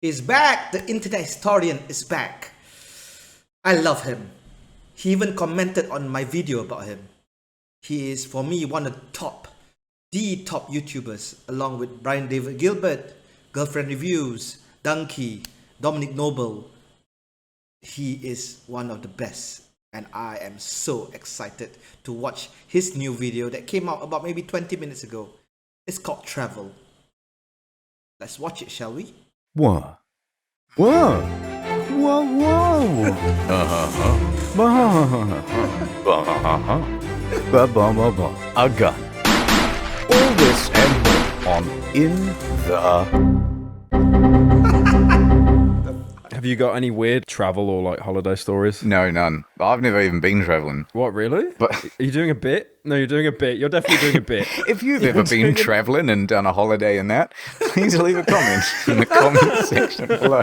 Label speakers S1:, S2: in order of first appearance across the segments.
S1: He's back. The internet historian is back. I love him. He even commented on my video about him. He is, for me, one of the top YouTubers, along with Brian David Gilbert, Girlfriend Reviews, Donkey, Dominic Noble. He is one of the best, and I am so excited to watch his new video that came out about maybe 20 minutes ago. It's called Travel. Let's watch it, shall we?
S2: Whoa. Whoa. Whoa, whoa. A gun. All this and more on In the...
S3: Have you got any weird travel or like holiday stories?
S2: No, none. I've never even been traveling.
S3: What, really?
S2: But
S3: are you doing a bit? No, you're doing a bit. You're definitely doing a bit.
S2: if you've ever been traveling and done a holiday in that, please leave a comment in the comment section below.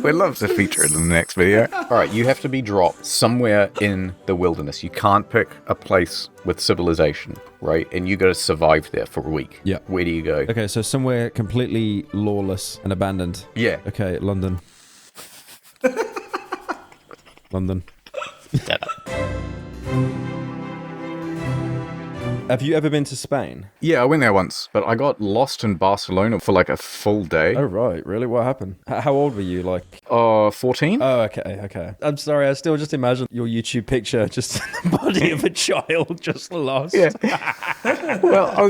S2: We'd love to feature it in the next video. All right, you have to be dropped somewhere in the wilderness. You can't pick a place with civilization, right? And you got to survive there for a week.
S3: Yeah.
S2: Where do you go?
S3: Okay, so somewhere completely lawless and abandoned.
S2: Yeah.
S3: Okay, London. London. Have you ever been to Spain?
S2: Yeah, I went there once, but I got lost in Barcelona for like a full day.
S3: Oh, right. Really? What happened? How old were you? Like...
S2: 14?
S3: Oh, okay. I'm sorry. I still just imagine your YouTube picture, just the body of a child just lost.
S2: Yeah. Well, I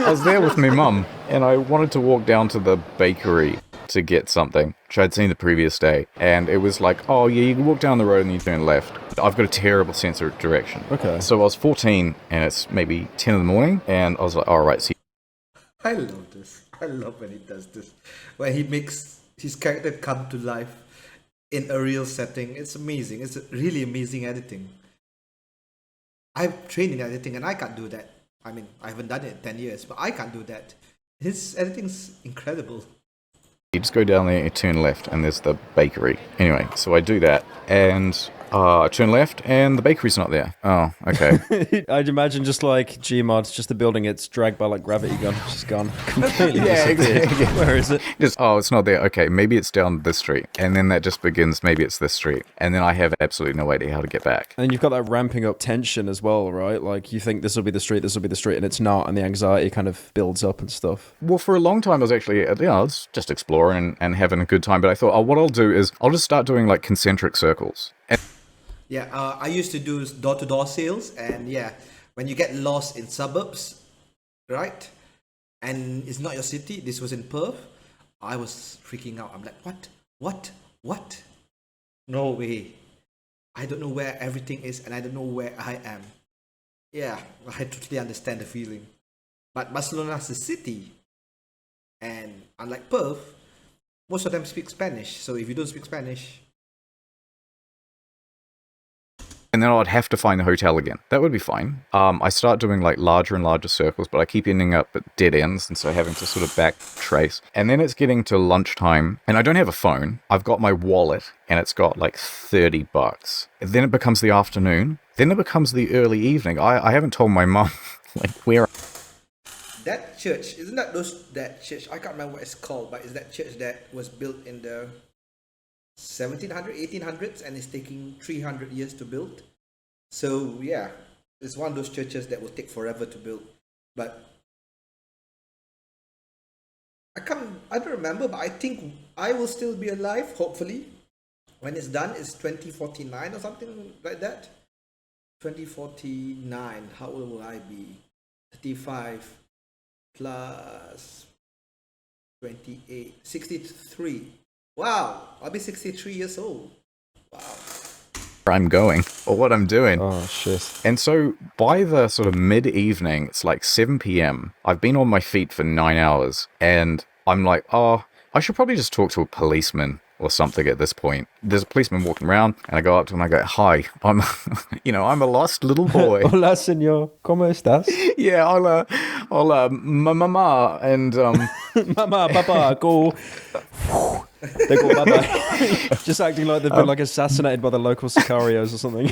S2: was there with my mum, and I wanted to walk down to the bakery to get something, which I'd seen the previous day. And it was like, oh yeah, you can walk down the road and you turn left. I've got a terrible sense of direction.
S3: Okay.
S2: So I was 14, and it's maybe 10 in the morning, and I was like, all right, so...
S1: I love this. I love when he does this. When he makes his character come to life in a real setting. It's amazing. It's really amazing editing. I've trained in editing and I can't do that. I mean, I haven't done it in 10 years, but I can't do that. His editing's incredible.
S2: You just go down there, you turn left, and there's the bakery. Anyway, so I do that, and I turn left, and the bakery's not there. Oh, okay.
S3: I'd imagine just like Gmod, just the building, it's dragged by like gravity gun. It's just gone completely.
S2: Yeah,
S3: disappeared.
S2: exactly.
S3: Where is it?
S2: Just, oh, it's not there. Okay, maybe it's down this street. And then that just begins, maybe it's this street. And then I have absolutely no idea how to get back.
S3: And you've got that ramping up tension as well, right? Like you think this will be the street, and it's not, and the anxiety kind of builds up and stuff.
S2: Well, for a long time, I was actually, I was just exploring and having a good time. But I thought, oh, what I'll do is I'll just start doing like concentric circles.
S1: Yeah, I used to do door-to-door sales, and yeah, when you get lost in suburbs, right, and it's not your city, this was in Perth, I was freaking out. I'm like, what? No way. I don't know where everything is, and I don't know where I am. Yeah, I totally understand the feeling. But Barcelona's a city, and unlike Perth, most of them speak Spanish, so if you don't speak Spanish...
S2: And then I'd have to find the hotel again. That would be fine. I start doing like larger and larger circles, but I keep ending up at dead ends, and so having to sort of back trace. And then it's getting to lunchtime, and I don't have a phone. I've got my wallet, and it's got like $30. And then it becomes the afternoon. Then it becomes the early evening. I haven't told my mum like where.
S1: That church, isn't that church? I can't remember what it's called, but is that church that was built in the 1800s, and it's taking 300 years to build. So yeah, it's one of those churches that will take forever to build. But I don't remember, but I think I will still be alive, hopefully. When it's done, it's 2049 or something like that. 2049, how old will I be? 35 plus 28, 63. Wow, I'll be 63 years old. Wow.
S2: I'm going, or what I'm doing.
S3: Oh, shit.
S2: And so by the sort of mid-evening, it's like 7 p.m. I've been on my feet for 9 hours, and I'm like, oh, I should probably just talk to a policeman or something at this point. There's a policeman walking around, and I go up to him and I go, hi, I'm, I'm a lost little boy.
S3: Hola, señor. ¿Cómo estás?
S2: Yeah, hola, mama, and,
S3: Mama, papa, go. They go bye-bye. Just acting like they've been like assassinated by the local sicarios or something.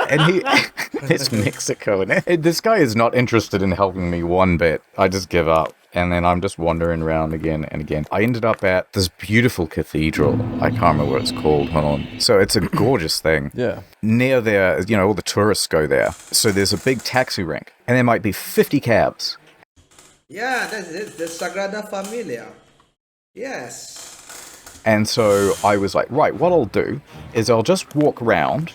S2: And it's Mexico, and this guy is not interested in helping me one bit. I just give up. And then I'm just wandering around again and again. I ended up at this beautiful cathedral. I can't remember what it's called. Hold on. So it's a gorgeous thing.
S3: Yeah.
S2: Near there, you know, all the tourists go there. So there's a big taxi rank. And there might be 50 cabs.
S1: Yeah, that's it. The Sagrada Familia. Yes.
S2: And so I was like, right, what I'll do is I'll just walk round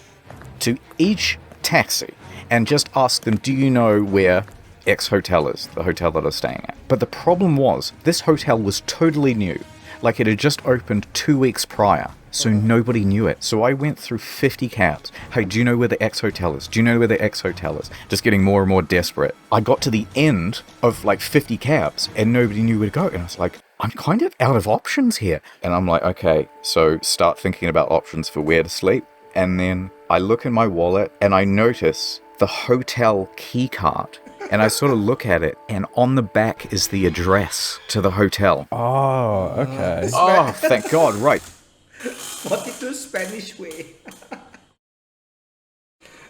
S2: to each taxi and just ask them, do you know where X hotel is, the hotel that I was staying at? But the problem was, this hotel was totally new. Like it had just opened 2 weeks prior. So nobody knew it. So I went through 50 cabs. Hey, do you know where the X hotel is? Do you know where the X hotel is? Just getting more and more desperate. I got to the end of like 50 cabs and nobody knew where to go. And I was like, I'm kind of out of options here. And I'm like, okay, so start thinking about options for where to sleep. And then I look in my wallet and I notice the hotel key card. And I sort of look at it, and on the back is the address to the hotel.
S3: Oh, okay.
S2: Oh, thank God, right.
S1: 42 Spanish way.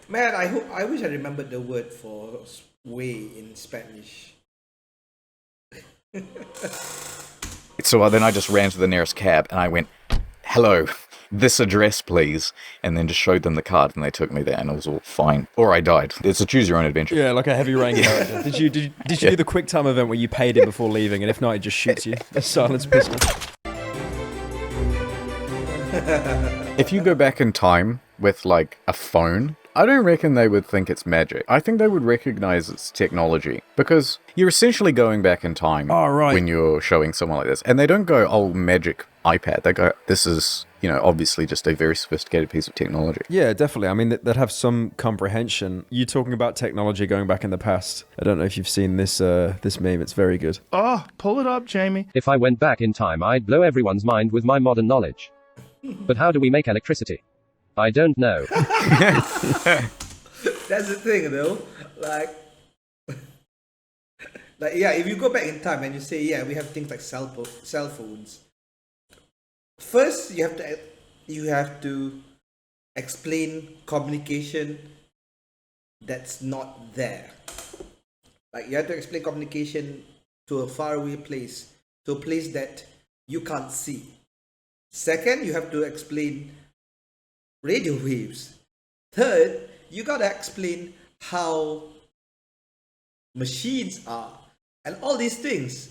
S1: Man, I wish I remembered the word for way in Spanish.
S2: So then I just ran to the nearest cab, and I went, hello, this address, please. And then just showed them the card, and they took me there, and it was all fine. Or I died. It's a choose your own adventure.
S3: Yeah, like a heavy rain character. Did you do the quick time event where you paid him before leaving, and if not, he just shoots you? A silence pistol.
S2: If you go back in time with, like, a phone, I don't reckon they would think it's magic. I think they would recognize it's technology. Because you're essentially going back in time when you're showing someone like this. And they don't go, oh, magic iPad. They go, this is, you know, obviously just a very sophisticated piece of technology.
S3: Yeah, definitely. I mean, they'd have some comprehension. You talking about technology going back in the past. I don't know if you've seen this this meme. It's very good.
S4: Oh, pull it up, Jamie.
S5: If I went back in time, I'd blow everyone's mind with my modern knowledge. But how do we make electricity? I don't know.
S1: That's the thing, though. Like, yeah, if you go back in time and you say, yeah, we have things like cell phones. First, you have to explain communication that's not there. Like, you have to explain communication to a faraway place, to a place that you can't see. Second, you have to explain radio waves. Third, you gotta explain how machines are and all these things.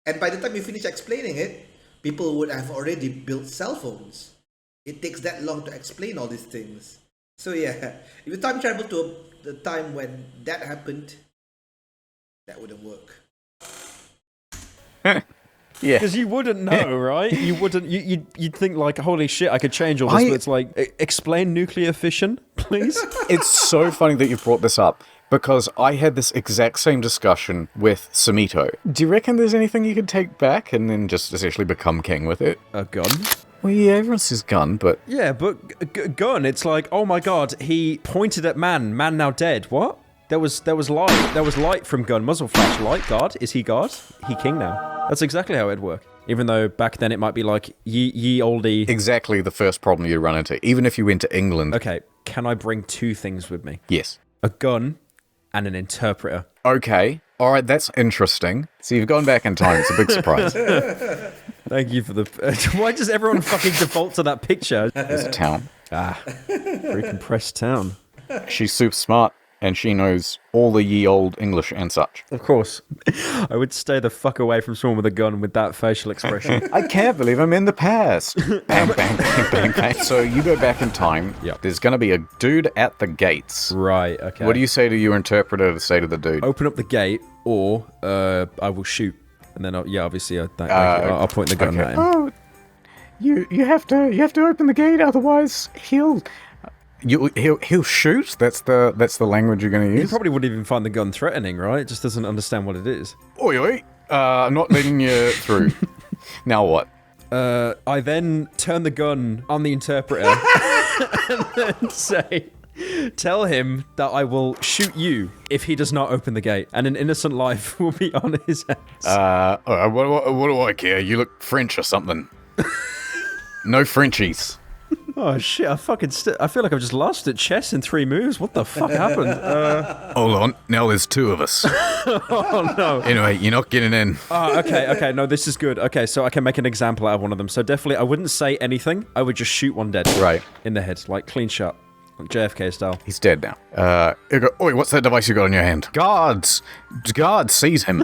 S1: And by the time you finish explaining it, people would have already built cell phones. It takes that long to explain all these things. So yeah, if you time travel to the time when that happened, that wouldn't work.
S2: Yeah.
S3: Because you wouldn't know, right? You wouldn't. You'd think like, holy shit, I could change all this. But it's like, explain nuclear fission, please.
S2: It's so funny that you brought this up, because I had this exact same discussion with Samito. Do you reckon there's anything you could take back and then just essentially become king with it?
S3: A gun?
S2: Well, yeah, everyone says gun, but...
S3: Yeah, but gun, it's like, oh my god, he pointed at man now dead. What? There was light. There was light from gun. Muzzle flash light. God. Is he God? He king now. That's exactly how it'd work. Even though back then it might be like, ye oldie.
S2: Exactly the first problem you'd run into, even if you went to England.
S3: Okay, can I bring two things with me?
S2: Yes.
S3: A gun and an interpreter.
S2: Okay. All right, that's interesting. So you've gone back in time. It's a big surprise.
S3: Thank you for the... Why does everyone fucking default to that picture?
S2: There's a town.
S3: Very compressed town.
S2: She's super smart, and she knows all the ye old English and such.
S3: Of course. I would stay the fuck away from someone with a gun with that facial expression.
S2: I can't believe I'm in the past. Bang, bang, bang, bang, bang. So you go back in time.
S3: Yep.
S2: There's going to be a dude at the gates.
S3: Right, okay.
S2: What do you say to your interpreter to say to the dude?
S3: Open up the gate, or I will shoot. And then, obviously, I'll point the gun at him.
S2: Oh, you have to open the gate, otherwise he'll shoot. That's the language you're going to
S3: He
S2: use.
S3: probably wouldn't even find the gun threatening, right? Just doesn't understand what it is.
S2: Oi, oi. I'm not letting you through. Now what?
S3: I then turn the gun on the interpreter and then say, tell him that I will shoot you if he does not open the gate, and an innocent life will be on his hands.
S2: What do I care? You look French or something. No Frenchies.
S3: Oh shit! I feel like I've just lost at chess in 3 moves. What the fuck happened?
S2: Hold on, now there's 2 of us.
S3: Oh no.
S2: Anyway, you're not getting in.
S3: Oh, okay. No, this is good. Okay, so I can make an example out of one of them. So definitely, I wouldn't say anything. I would just shoot one dead.
S2: Right.
S3: In the head, like clean shot, like JFK style.
S2: He's dead now. You go, oi, what's that device you got in your hand? Guards! Guards, seize him.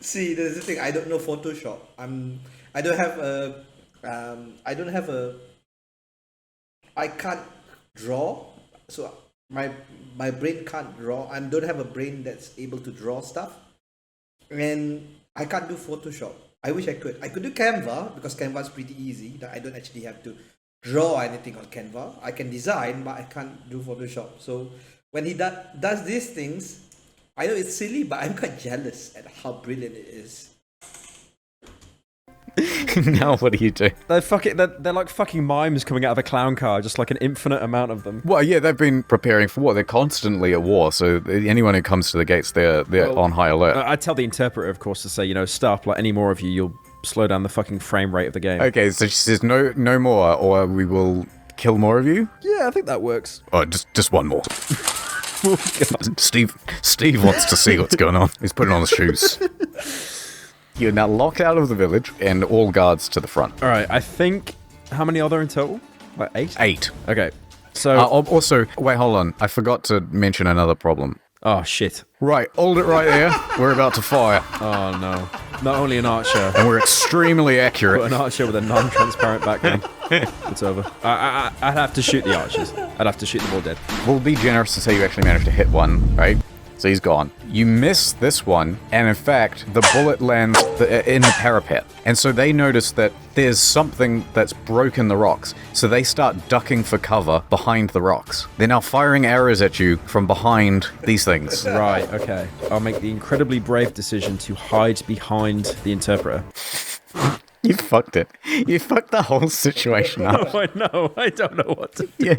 S1: See, there's the thing. I don't know Photoshop. I don't have a. I can't draw. So my brain can't draw. I don't have a brain that's able to draw stuff, and I can't do Photoshop. I wish I could. I could do Canva because Canva is pretty easy. That I don't actually have to draw anything on Canva. I can design, but I can't do Photoshop. So when he does these things, I know it's silly, but I'm quite jealous at how brilliant it is.
S2: Now what do you do?
S3: They're like fucking mimes coming out of a clown car, just like an infinite amount of them.
S2: Well, yeah, they've been preparing for war. They're constantly at war, so anyone who comes to the gates, they're on high alert.
S3: I tell the interpreter, of course, to say, stop. Like any more of you, you'll slow down the fucking frame rate of the game.
S2: Okay, so she says no more, or we will kill more of you.
S3: Yeah, I think that works.
S2: Oh, just one more. Steve wants to see what's going on. He's putting on his shoes. You're now locked out of the village, and all guards to the front.
S3: All right, I think... How many are there in total? Like 8?
S2: 8.
S3: Okay, so...
S2: Also, wait, hold on. I forgot to mention another problem.
S3: Oh, shit.
S2: Right, hold it right there. We're about to fire.
S3: Oh, no. Not only an archer...
S2: And we're extremely accurate.
S3: But an archer with a non-transparent background. It's over. I'd have to shoot the archers. I'd have to shoot them all dead.
S2: We'll be generous to say you actually managed to hit one, right? So he's gone. You miss this one, and in fact, the bullet lands in the parapet. And so they notice that there's something that's broken the rocks. So they start ducking for cover behind the rocks. They're now firing arrows at you from behind these things.
S3: Right, okay. I'll make the incredibly brave decision to hide behind the interpreter.
S2: You fucked it. You fucked the whole situation up.
S3: Oh, I know. I don't know what to do.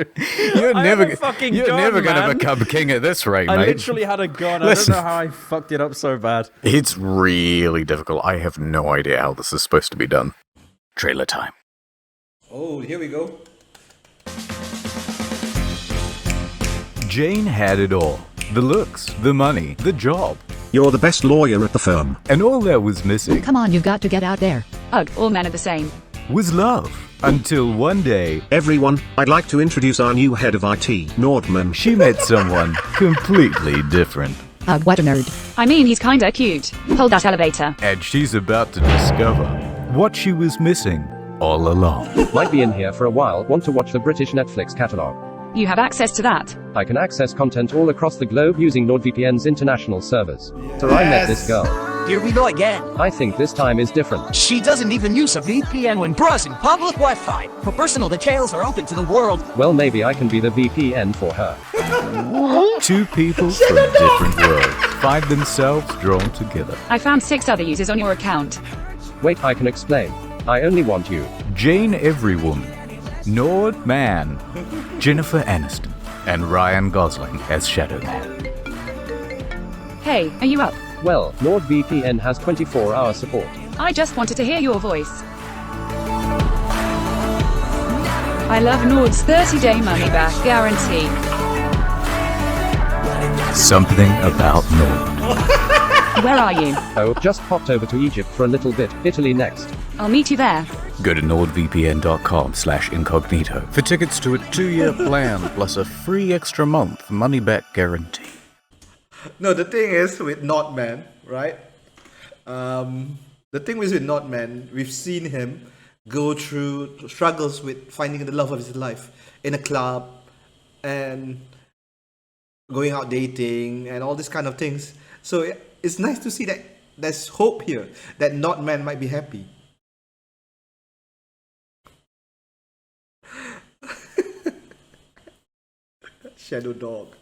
S2: You're never
S3: gun,
S2: gonna become king at this rate,
S3: I
S2: mate.
S3: literally had a gun.
S2: Listen.
S3: I don't know how I fucked it up so bad.
S2: It's really difficult. I have no idea how this is supposed to be done. Trailer time.
S1: Oh, here we go.
S2: Jane had it all. The looks, the money, the job.
S6: You're the best lawyer at the firm.
S2: And all that was missing
S7: Come on, you've got to get out there.
S8: Ugh, all men are the same.
S2: was love. Until one day,
S6: Everyone, I'd like to introduce our new head of IT, Nordman.
S2: she met someone completely different.
S7: What a nerd.
S8: I mean, he's kinda cute. Hold that elevator.
S2: And she's about to discover what she was missing all along.
S5: Might be in here for a while. Want to watch the British Netflix catalog?
S8: You have access to that.
S5: I can access content all across the globe using NordVPN's international servers. So I met this girl.
S9: Here we go again.
S5: I think this time is different.
S9: She doesn't even use a VPN when browsing public Wi-Fi. Her personal details are open to the world.
S5: Well, maybe I can be the VPN for her.
S2: Two people from different worlds find themselves drawn together.
S8: I found 6 other users on your account.
S5: Wait, I can explain. I only want you.
S2: Jane Everywoman, Nord Man, Jennifer Aniston, and Ryan Gosling as Shadow Man.
S8: Hey, are you up?
S5: Well, NordVPN has 24-hour support.
S8: I just wanted to hear your voice. I love Nord's 30-day money-back guarantee.
S2: Something about Nord.
S8: Where are you?
S5: Oh, just popped over to Egypt for a little bit. Italy next.
S8: I'll meet you there.
S2: Go to nordvpn.com/incognito for tickets to a 2-year plan plus a free extra month money-back guarantee.
S1: No, the thing is with Nordman, right? The thing is with Nordman, we've seen him go through struggles with finding the love of his life in a club and going out dating and all these kind of things. So it's nice to see that there's hope here, that Nordman might be happy. Shadow dog.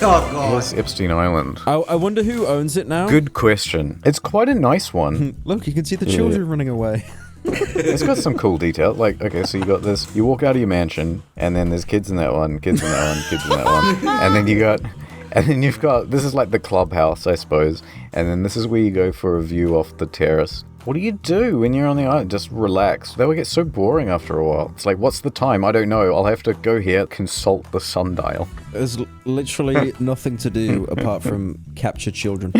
S1: Oh god.
S2: Where's Epstein Island?
S3: I wonder who owns it now.
S2: Good question. It's quite a nice one.
S3: Look, you can see the children running away.
S2: It's got some cool detail. Like, okay, so you got this. You walk out of your mansion, and then there's kids in that one, kids in that one, kids in that one, and then you've got. This is like the clubhouse, I suppose, and then this is where you go for a view off the terrace. What do you do when you're on the island? Just relax. That would get so boring after a while. It's like, what's the time? I don't know. I'll have to go here, consult the sundial.
S3: There's literally nothing to do apart from capture children.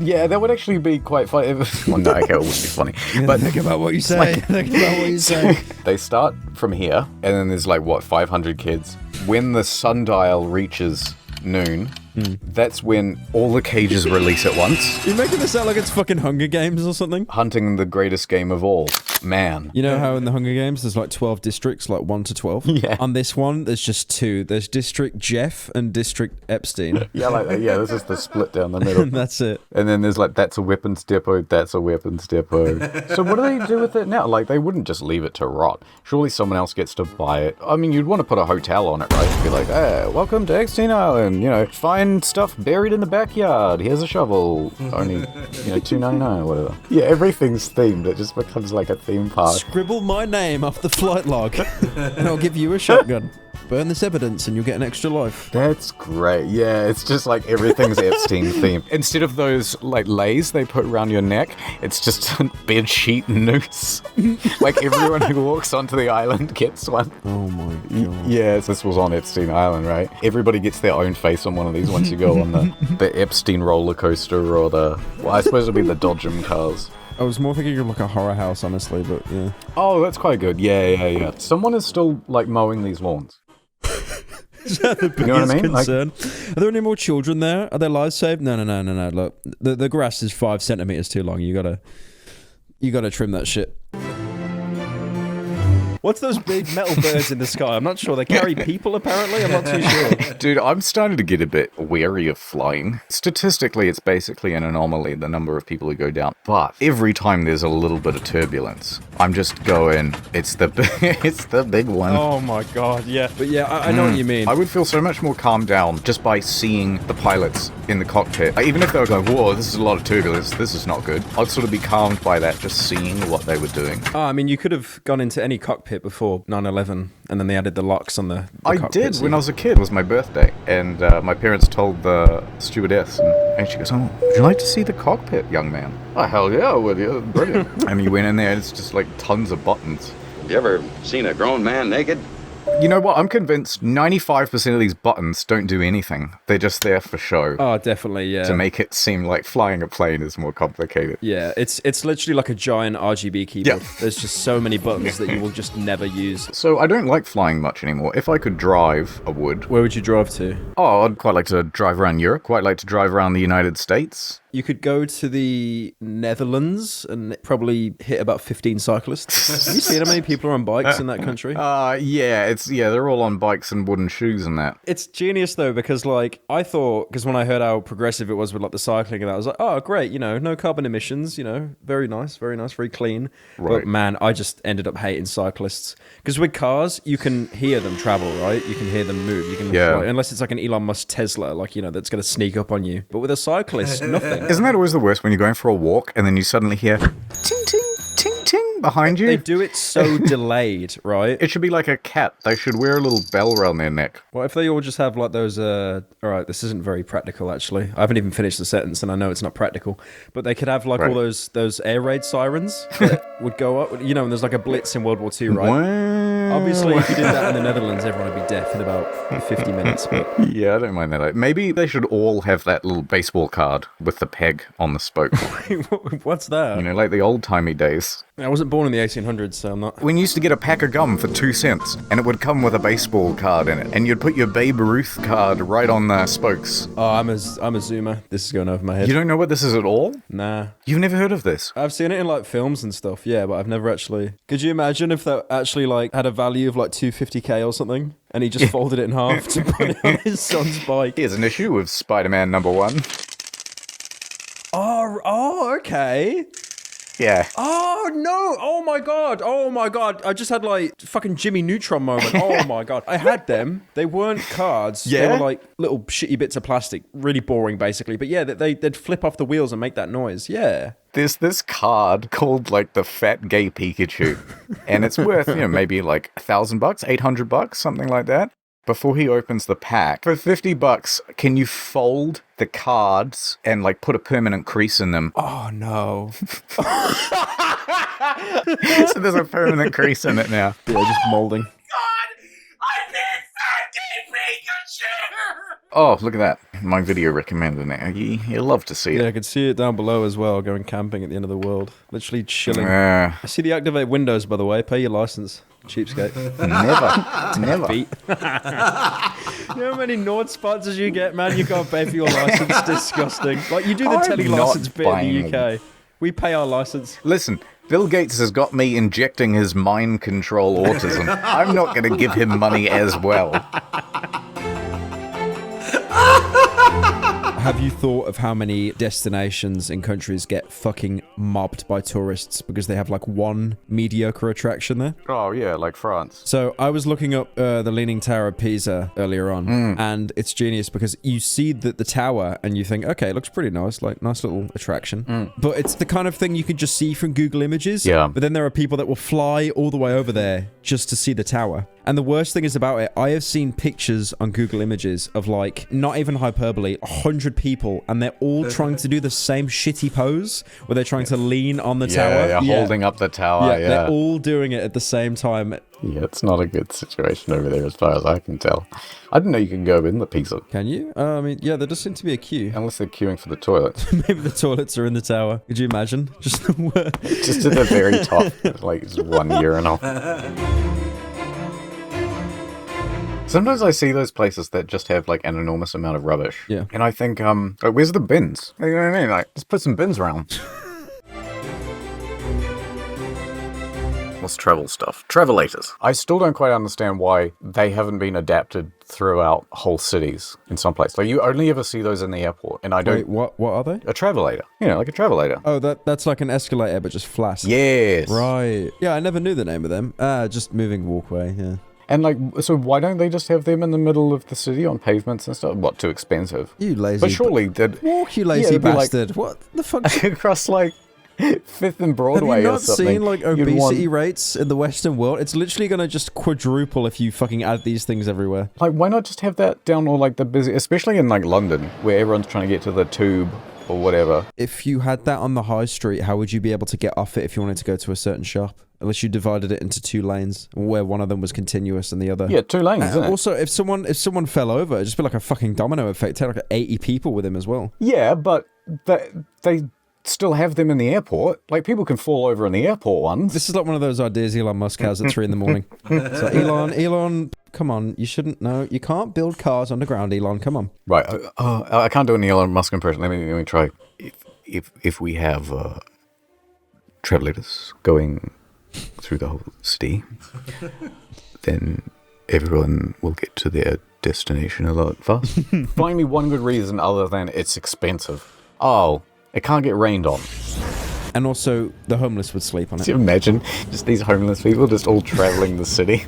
S2: Yeah, that would actually be quite funny. Well, no, okay, it wouldn't be funny. But
S3: think about what you say. Think about what you say.
S2: They start from here, and then there's like, 500 kids. When the sundial reaches noon, that's when all the cages release at once.
S3: You're making this sound like it's fucking Hunger Games or something?
S2: Hunting the greatest game of all. Man.
S3: You know how in the Hunger Games there's like 12 districts, like 1 to 12?
S2: Yeah.
S3: On this one, there's just 2. There's District Jeff and District Epstein.
S2: Yeah, like that. Yeah, this is the split down the middle.
S3: And that's it.
S2: And then there's like, that's a weapons depot, that's a weapons depot. So what do they do with it now? Like, they wouldn't just leave it to rot. Surely someone else gets to buy it. I mean, you'd want to put a hotel on it, right? Be like, hey, welcome to Epstein Island. You know, find stuff buried in the backyard. Here's a shovel. Only, $2.99 or whatever. Yeah, everything's themed. It just becomes like a theme park.
S3: Scribble my name off the flight log, and I'll give you a shotgun. Burn this evidence and you'll get an extra life.
S2: That's great. Yeah, it's just like everything's Epstein themed. Instead of those like lays they put around your neck, it's just a bed sheet noose. Like everyone who walks onto the island gets one.
S3: Oh my god.
S2: Yes, this was on Epstein Island, right? Everybody gets their own face on one of these once you go on the Epstein roller coaster or I suppose it'll be the Dodgem cars.
S3: I was more thinking of like a horror house, honestly, but yeah.
S2: Oh, that's quite good. Yeah. Someone is still like mowing these lawns.
S3: Is that the biggest
S2: You know what I mean?
S3: concern? Are there any more children there? Are their lives saved? No. Look, the grass is 5 centimeters too long. You gotta trim that shit. What's those big metal birds in the sky? I'm not sure. They carry people, apparently. I'm not too sure.
S2: Dude, I'm starting to get a bit wary of flying. Statistically, it's basically an anomaly, the number of people who go down. But every time there's a little bit of turbulence, I'm just going, it's the big one.
S3: Oh my god, yeah. But yeah, I know what you mean.
S2: I would feel so much more calmed down just by seeing the pilots in the cockpit. Like, even if they were going, whoa, this is a lot of turbulence, this is not good. I'd sort of be calmed by that, just seeing what they were doing.
S3: I mean, you could have gone into any cockpit before 9/11, and then they added the locks on the
S2: I
S3: cockpit,
S2: did when I was a kid. It was my birthday, and my parents told the stewardess, and she goes, "Oh, would you like to see the cockpit, young man?" Oh, hell yeah, I would. Yeah, brilliant. And you went in there, and it's just like tons of buttons.
S10: You ever seen a grown man naked?
S2: You know what? I'm convinced 95% of these buttons don't do anything. They're just there for show.
S3: Oh, definitely, yeah.
S2: To make it seem like flying a plane is more complicated.
S3: Yeah, it's literally like a giant RGB keyboard.
S2: Yeah.
S3: There's just so many buttons that you will just never use.
S2: So I don't like flying much anymore. If I could drive, I would.
S3: Where would you drive to?
S2: Oh, I'd quite like to drive around Europe. Quite like to drive around the United States.
S3: You could go to the Netherlands and probably hit about 15 cyclists. Have you seen how many people are on bikes in that country?
S2: Yeah, they're all on bikes and wooden shoes and that.
S3: It's genius though, because like I thought, because when I heard how progressive it was with like the cycling and that, I was like, oh great, no carbon emissions, very nice, very clean.
S2: Right.
S3: But man, I just ended up hating cyclists because with cars you can hear them travel, right? You can hear them move. You can, unless it's like an Elon Musk Tesla, like that's gonna sneak up on you. But with a cyclist, nothing.
S2: Isn't that always the worst when you're going for a walk and then you suddenly hear ting ting ting ting behind you?
S3: They do it so delayed, right?
S2: It should be like a cat. They should wear a little bell around their neck.
S3: What if they all just have like those all right, this isn't very practical actually. I haven't even finished the sentence and I know it's not practical. But they could have like all those air raid sirens that would go up, and there's like a blitz in World War II, right?
S2: Wow.
S3: Obviously, if you did that in the Netherlands, everyone would be deaf in about 50 minutes. But
S2: yeah, I don't mind that. Maybe they should all have that little baseball card with the peg on the spoke.
S3: What's that?
S2: Like the old-timey days.
S3: I wasn't born in the 1800s, so I'm not...
S2: When you used to get a pack of gum for 2 cents, and it would come with a baseball card in it, and you'd put your Babe Ruth card right on the spokes.
S3: Oh, I'm a zoomer. This is going over my head.
S2: You don't know what this is at all?
S3: Nah.
S2: You've never heard of this?
S3: I've seen it in like films and stuff, yeah, but I've never actually... Could you imagine if that actually like had a value of like $250K or something, and he just folded it in half to put it on his son's bike?
S2: Here's an issue of Spider-Man #1.
S3: Oh, okay.
S2: Yeah.
S3: Oh no! Oh my god! Oh my god! I just had like fucking Jimmy Neutron moment. Oh my god! I had them. They weren't cards. They
S2: Yeah?
S3: were like little shitty bits of plastic. Really boring, basically. But yeah, they'd flip off the wheels and make that noise. Yeah.
S2: There's this card called like the Fat Gay Pikachu, and it's worth, maybe like $1,000, $800, something like that. Before he opens the pack, for $50, can you fold the cards and like put a permanent crease in them?
S3: Oh no.
S2: So there's a permanent crease in it now.
S3: Yeah, just molding.
S2: Oh, look at that. My video recommended now. You love to see it.
S3: Yeah, I could see it down below as well, going camping at the end of the world. Literally chilling.
S2: Uh,
S3: I see the activate windows, by the way. Pay your license. Cheapskate.
S2: never.
S3: Beat. You know how many Nord sponsors you get, man? You can't pay for your license. Disgusting. Like, you do the
S2: I'm
S3: tele-license
S2: not
S3: bit in
S2: buying
S3: the UK. We pay our license.
S2: Listen, Bill Gates has got me injecting his mind control autism. I'm not going to give him money as well.
S3: Have you thought of how many destinations in countries get fucking mobbed by tourists because they have like one mediocre attraction there?
S2: Oh, yeah, like France.
S3: So I was looking up the Leaning Tower of Pisa earlier on, and it's genius because you see the tower and you think, okay, it looks pretty nice, like nice little attraction. But it's the kind of thing you can just see from Google Images.
S2: Yeah.
S3: But then there are people that will fly all the way over there just to see the tower. And the worst thing is about it, I have seen pictures on Google Images of like, not even hyperbole, 100 people, and they're all trying to do the same shitty pose where they're trying to lean on the tower.
S2: Yeah, holding up the tower, yeah.
S3: They're all doing it at the same time.
S2: Yeah, it's not a good situation over there as far as I can tell. I didn't know you could go in the Pisa.
S3: Can you? I mean, yeah, there does seem to be a queue.
S2: Unless they're queuing for the toilets.
S3: Maybe the toilets are in the tower. Could you imagine? Just
S2: Just at the very top, like just one urinal. Sometimes I see those places that just have like an enormous amount of rubbish.
S3: Yeah.
S2: And I think, like, where's the bins? You know what I mean? Like, just put some bins around. What's travel stuff? Travelators. I still don't quite understand why they haven't been adapted throughout whole cities in some place. Like, you only ever see those in the airport, and I don't...
S3: Wait, what are they?
S2: A travelator. You know, like a travelator.
S3: Oh, that's like an escalator, but just flat.
S2: Yes.
S3: Right. Yeah, I never knew the name of them. Just moving walkway, yeah.
S2: And like, so why don't they just have them in the middle of the city on pavements and stuff? What, too expensive?
S3: You lazy...
S2: But surely they'd...
S3: Walk, you lazy bastard. What the fuck?
S2: Across like 5th and Broadway or something.
S3: Have you not seen like obesity rates in the Western world? It's literally going to just quadruple if you fucking add these things everywhere.
S2: Like, why not just have that down all like the busy... Especially in like London, where everyone's trying to get to the tube or whatever.
S3: If you had that on the high street, how would you be able to get off it if you wanted to go to a certain shop? Unless you divided it into 2 lanes, where one of them was continuous and the other...
S2: Yeah, 2 lanes, isn't it?
S3: Also, if someone fell over, it'd just be like a fucking domino effect. Take like 80 people with him as well.
S2: Yeah, but they still have them in the airport. Like, people can fall over in the airport ones.
S3: This is like one of those ideas Elon Musk has at 3 in the morning. So Elon, come on, you shouldn't know. You can't build cars underground, Elon. Come on.
S2: Right. I can't do an Elon Musk impression. Let me try. If we have travelators going through the whole city, then everyone will get to their destination a lot faster. Find me one good reason other than it's expensive. Oh, it can't get rained on.
S3: And also, the homeless would sleep on it.
S2: Can you imagine just these homeless people just all traveling the city?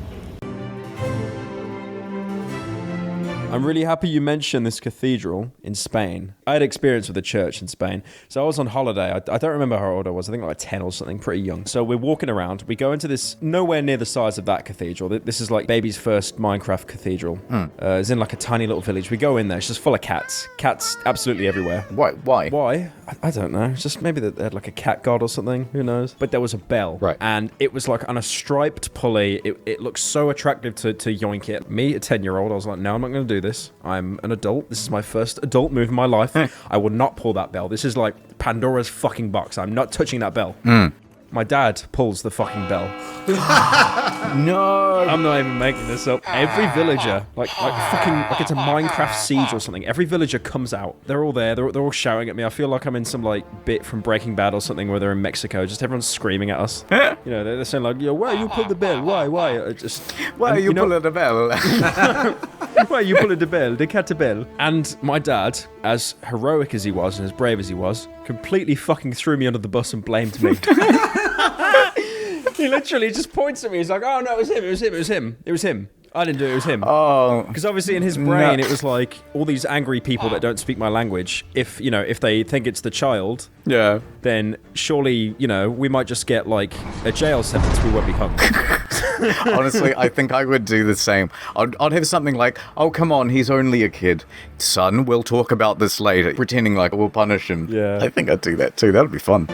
S3: I'm really happy you mentioned this cathedral in Spain. I had experience with a church in Spain. So I was on holiday. I don't remember how old I was. I think like 10 or something, pretty young. So we're walking around. We go into this, nowhere near the size of that cathedral. This is like baby's first Minecraft cathedral. It's in like a tiny little village. We go in there. It's just full of cats. Cats absolutely everywhere.
S2: Why?
S3: Why? I don't know. It's just maybe they had like a cat god or something. Who knows? But there was a bell.
S2: Right.
S3: And it was like on a striped pulley. It looked so attractive to yoink it. Me, a 10-year-old, I was like, no, I'm not going to do this. I'm an adult. This is my first adult move in my life. I will not pull that bell. This is like Pandora's fucking box. I'm not touching that bell. My dad pulls the fucking bell.
S2: No.
S3: I'm not even making this up. Every villager, like it's a Minecraft siege or something. Every villager comes out. They're all there. They're all shouting at me. I feel like I'm in some like bit from Breaking Bad or something where they're in Mexico. Just everyone's screaming at us. You know, they're saying like, "Yo, why you pull the bell? Why?
S2: Why are you pulling the bell?"
S3: Well, you pull a bell, they cat a bell. And my dad, as heroic as he was and as brave as he was, completely fucking threw me under the bus and blamed me. He literally just points at me. He's like, "Oh no, it was him. It was him. It was him. It was him. I didn't do it. It was him."
S2: Oh,
S3: because obviously in his brain it was like all these angry people that don't speak my language. If they think it's the child,
S2: yeah,
S3: then surely we might just get like a jail sentence. We won't be hung.
S2: Honestly, I think I would do the same. I'd have something like, "Oh, come on, he's only a kid. Son, we'll talk about this later," pretending like we'll punish him.
S3: Yeah.
S2: I think I'd do that too. That'd be fun.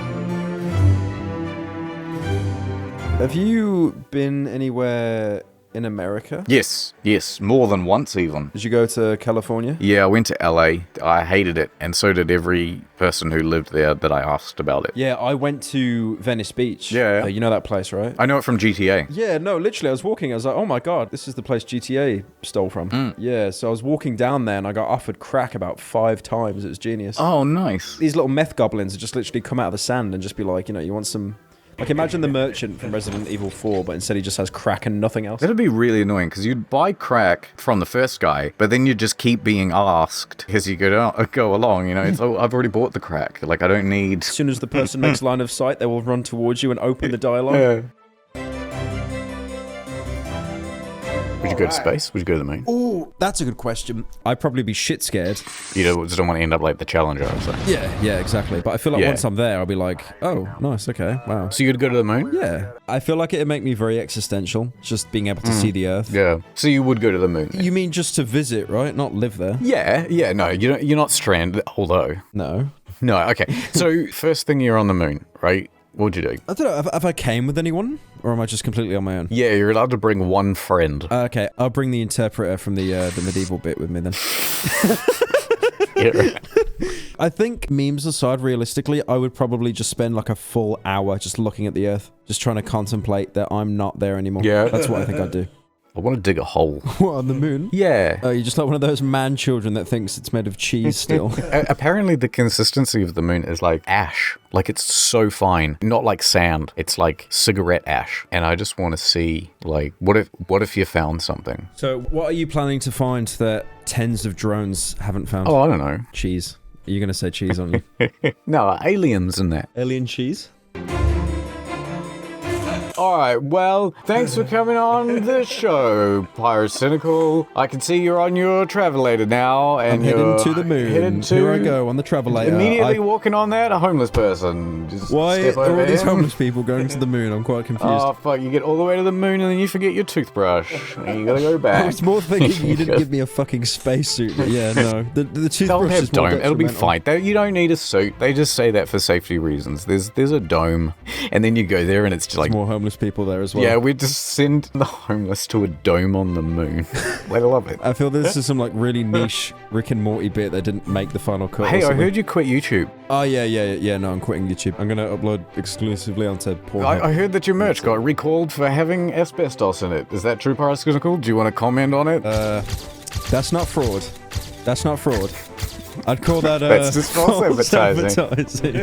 S3: Have you been anywhere in America?
S2: Yes, more than once even.
S3: Did you go to California?
S2: Yeah, I went to LA. I hated it, and so did every person who lived there that I asked about it.
S3: Yeah, I went to Venice Beach.
S2: Yeah.
S3: You know that place, right?
S2: I know it from GTA.
S3: Yeah, no, literally, I was walking. I was like, oh my God, this is the place GTA stole from. Yeah, so I was walking down there and I got offered crack about 5 times. It was genius.
S2: Oh, nice.
S3: These little meth goblins would just literally come out of the sand and just be like, you want some... Like, imagine the merchant from Resident Evil 4, but instead he just has crack and nothing else.
S2: That'd be really annoying, because you'd buy crack from the first guy, but then you'd just keep being asked as you go along, It's, "Oh, I've already bought the crack. Like, I don't need..."
S3: As soon as the person makes line of sight, they will run towards you and open the dialogue.
S2: Yeah. Would you go to space? Would you go to the moon?
S3: Ooh, that's a good question. I'd probably be shit scared.
S2: You just don't want to end up like the Challenger or something.
S3: Yeah, exactly. But I feel like once I'm there, I'll be like, oh, nice, okay, wow.
S2: So you'd go to the moon?
S3: Yeah. I feel like it'd make me very existential, just being able to see the Earth.
S2: Yeah. So you would go to the moon? Then?
S3: You mean just to visit, right? Not live there?
S2: Yeah, no, you're not stranded, although...
S3: No.
S2: No, okay. So first thing you're on the moon, right? What'd you do?
S3: I don't know, have I came with anyone? Or am I just completely on my own?
S2: Yeah, you're allowed to bring one friend.
S3: Okay, I'll bring the interpreter from the medieval bit with me then.
S2: Yeah, right.
S3: I think, memes aside, realistically, I would probably just spend like a full hour just looking at the Earth. Just trying to contemplate that I'm not there anymore.
S2: Yeah.
S3: That's what I think I'd do.
S2: I want to dig a hole.
S3: What, on the moon?
S2: Yeah.
S3: Oh, you're just like one of those man-children that thinks it's made of cheese still.
S2: Apparently the consistency of the moon is like ash. Like, it's so fine. Not like sand. It's like cigarette ash. And I just want to see, like, what if you found something?
S3: So, what are you planning to find that tens of drones haven't found?
S2: Oh, I don't know.
S3: Cheese. Are you going to say cheese on you?
S2: No, aliens and that.
S3: Alien cheese?
S2: Alright, well, thanks for coming on the show, Pyrocynical. I can see you're on your travelator now, and
S3: I'm heading to the moon. Here I go on the travelator.
S2: Immediately walking on that, a homeless person. Just
S3: Why
S2: step
S3: are
S2: over
S3: all these
S2: him.
S3: homeless people going to the moon? I'm quite confused.
S2: Oh, fuck, you get all the way to the moon and then you forget your toothbrush. And you gotta go back.
S3: I was more thinking you didn't give me a fucking spacesuit, but yeah, no. The toothbrush
S2: They'll have
S3: is more
S2: dome. It'll be
S3: detrimental.
S2: fine. You don't need a suit. They just say that for safety reasons. There's a dome, and then you go there and it's just like...
S3: more homeless people there as well.
S2: Yeah, we just send the homeless to a dome on the moon. They love it.
S3: I feel this is some like really niche Rick and Morty bit that didn't make the final cut.
S2: Hey, I heard you quit YouTube.
S3: Oh, yeah, no, I'm quitting YouTube. I'm gonna upload exclusively onto Pornhub.
S2: I heard that your merch got recalled for having asbestos in it. Is that true, Pyrocynical? Do you want to comment on it?
S3: That's not fraud. That's not fraud. I'd call that
S2: That's just false
S3: advertising.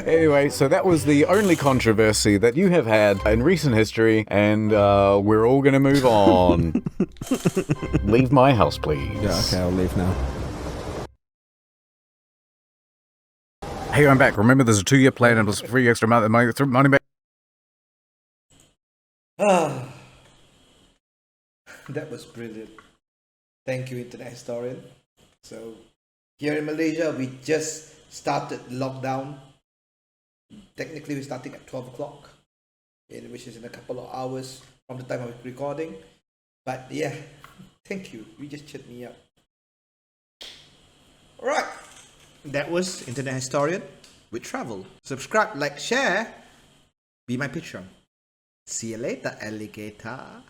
S2: Anyway, so that was the only controversy that you have had in recent history, and we're all gonna move on. Leave my house, please.
S3: Yeah, okay, I'll leave now.
S2: Hey, I'm back. Remember, there's a 2-year plan and plus free extra month money back.
S1: That was brilliant. Thank you, Internet Historian. So, here in Malaysia, we just started lockdown. Technically, we're starting at 12 o'clock, which is in a couple of hours from the time of recording. But yeah, thank you. You just cheered me up. Alright. That was Internet Historian with Travel. Subscribe, like, share. Be my Patreon. See you later, alligator.